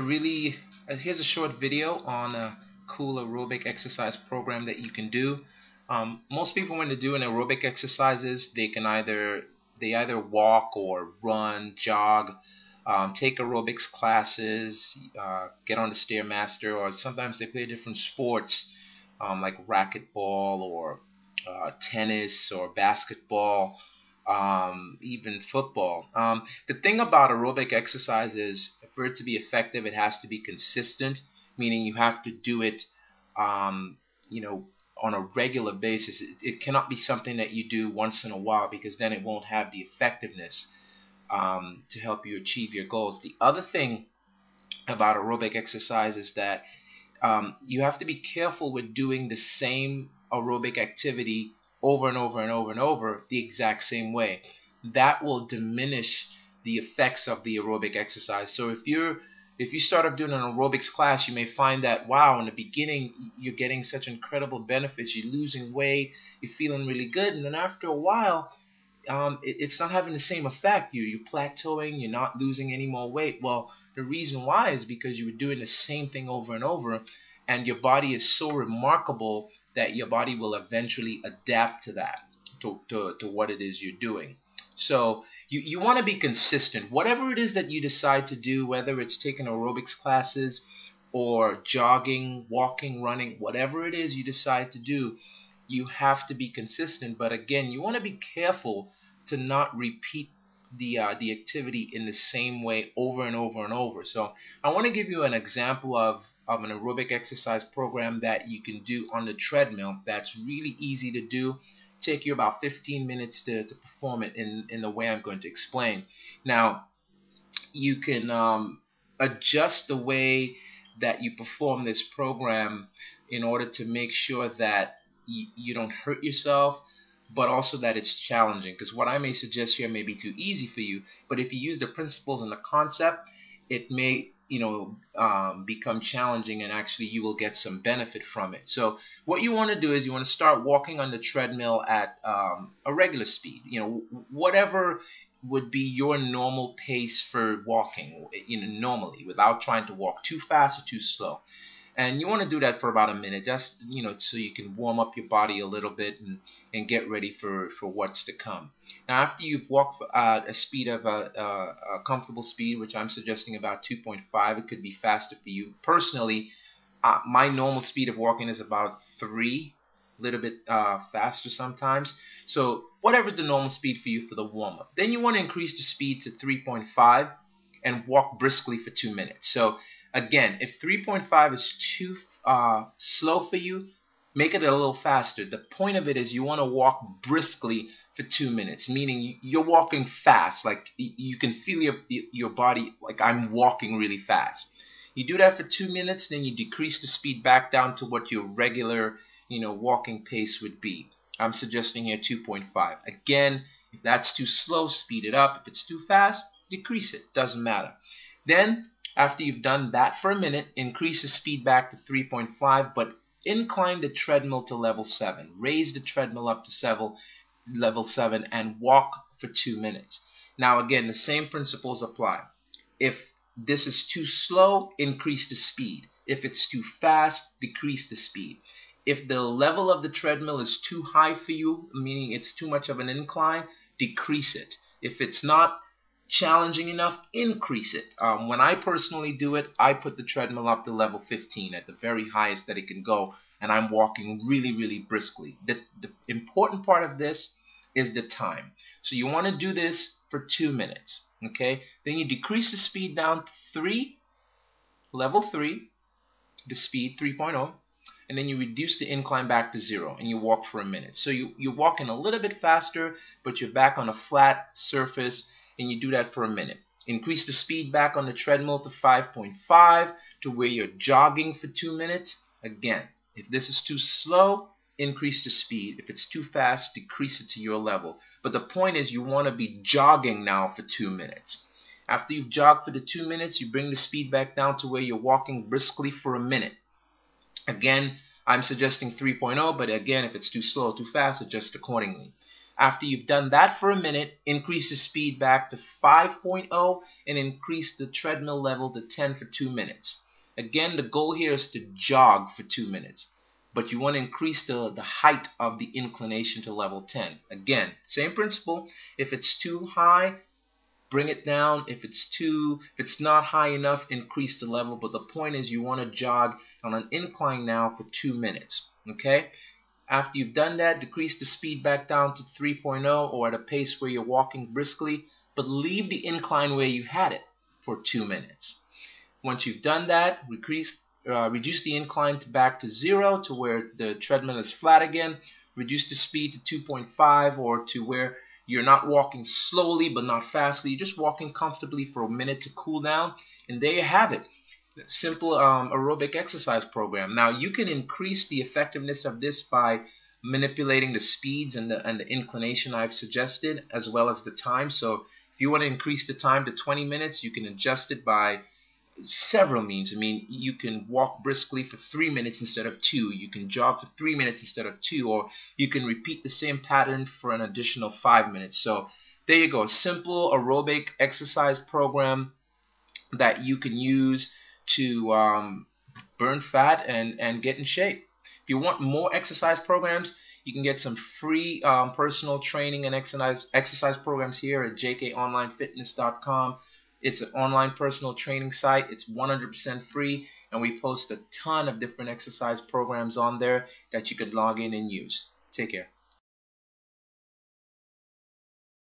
Really, here's a short video on a cool aerobic exercise program that you can do. Most people, when they do an aerobic exercises, they either walk or run, jog, take aerobics classes, get on the stairmaster, or sometimes they play different sports like racquetball or tennis or basketball, even football. The thing about aerobic exercise is for it to be effective, it has to be consistent, meaning you have to do it, um, you know, on a regular basis. It cannot be something that you do once in a while because then it won't have the effectiveness to help you achieve your goals. The other thing about aerobic exercise is that you have to be careful with doing the same aerobic activity over and over and over and over the exact same way. That will diminish the effects of the aerobic exercise. So if you start up doing an aerobics class, you may find that wow, in the beginning you're getting such incredible benefits. You're losing weight, you're feeling really good, and then after a while, it's not having the same effect. You're plateauing. You're not losing any more weight. Well, the reason why is because you were doing the same thing over and over, and your body is so remarkable that your body will eventually adapt to that, to what it is you're doing. So you want to be consistent. Whatever it is that you decide to do, whether it's taking aerobics classes or jogging, walking, running, whatever it is you decide to do, you have to be consistent. But again, you want to be careful to not repeat the activity in the same way over and over and over. So I want to give you an example of an aerobic exercise program that you can do on the treadmill that's really easy to do. Take you about 15 minutes to perform it in the way I'm going to explain. Now, you can adjust the way that you perform this program in order to make sure that you don't hurt yourself, but also that it's challenging. Because what I may suggest here may be too easy for you, but if you use the principles and the concept, it may become challenging, and actually you will get some benefit from it. So what you want to do is you want to start walking on the treadmill at a regular speed. Whatever would be your normal pace for walking, normally, without trying to walk too fast or too slow. And you want to do that for about a minute, just so you can warm up your body a little bit and get ready for what's to come. Now, after you've walked at a speed of a comfortable speed, which I'm suggesting about 2.5, it could be faster for you. Personally, my normal speed of walking is about 3, a little bit faster sometimes. So whatever's the normal speed for you for the warm up. Then you want to increase the speed to 3.5 and walk briskly for 2 minutes. So again, if 3.5 is too slow for you, make it a little faster. The point of it is you want to walk briskly for 2 minutes, meaning you're walking fast. Like you can feel your body, like I'm walking really fast. You do that for 2 minutes, then you decrease the speed back down to what your regular, walking pace would be. I'm suggesting here 2.5. Again, if that's too slow, speed it up. If it's too fast, decrease it. Doesn't matter. Then after you've done that for a minute, increase the speed back to 3.5, but incline the treadmill to level 7. Raise the treadmill up to level 7 and walk for 2 minutes. Now again, the same principles apply. If this is too slow, increase the speed. If it's too fast, decrease the speed. If the level of the treadmill is too high for you, meaning it's too much of an incline, decrease it. If it's not challenging enough, increase it. When I personally do it, I put the treadmill up to level 15 at the very highest that it can go, and I'm walking really, really briskly. The important part of this is the time. So you want to do this for 2 minutes, okay? Then you decrease the speed down to 3, level 3, the speed 3.0, and then you reduce the incline back to 0, and you walk for a minute. So you're walking a little bit faster, but you're back on a flat surface, and you do that for a minute. Increase the speed back on the treadmill to 5.5 to where you're jogging for 2 minutes. Again, if this is too slow, increase the speed. If it's too fast, decrease it to your level. But the point is you want to be jogging now for 2 minutes. After you've jogged for the 2 minutes, you bring the speed back down to where you're walking briskly for a minute. Again, I'm suggesting 3.0, but again, if it's too slow or too fast, adjust accordingly. After you've done that for a minute, increase the speed back to 5.0 and increase the treadmill level to 10 for 2 minutes. Again, the goal here is to jog for 2 minutes, but you want to increase the height of the inclination to level 10. Again, same principle. If it's too high, bring it down. If it's not high enough, increase the level. But the point is you want to jog on an incline now for 2 minutes. Okay? After you've done that, decrease the speed back down to 3.0 or at a pace where you're walking briskly, but leave the incline where you had it for 2 minutes. Once you've done that, reduce the incline back to 0 to where the treadmill is flat again. Reduce the speed to 2.5 or to where you're not walking slowly but not fastly. You're just walking comfortably for a minute to cool down. And there you have it. Simple aerobic exercise program. Now you can increase the effectiveness of this by manipulating the speeds and the inclination I've suggested, as well as the time. So if you want to increase the time to 20 minutes, you can adjust it by several means. I mean, you can walk briskly for 3 minutes instead of 2. You can jog for 3 minutes instead of 2, or you can repeat the same pattern for an additional 5 minutes. So there you go, a simple aerobic exercise program that you can use to burn fat and get in shape. If you want more exercise programs, you can get some free personal training and exercise programs here at jkonlinefitness.com. It's an online personal training site. It's 100% free, and we post a ton of different exercise programs on there that you could log in and use. Take care.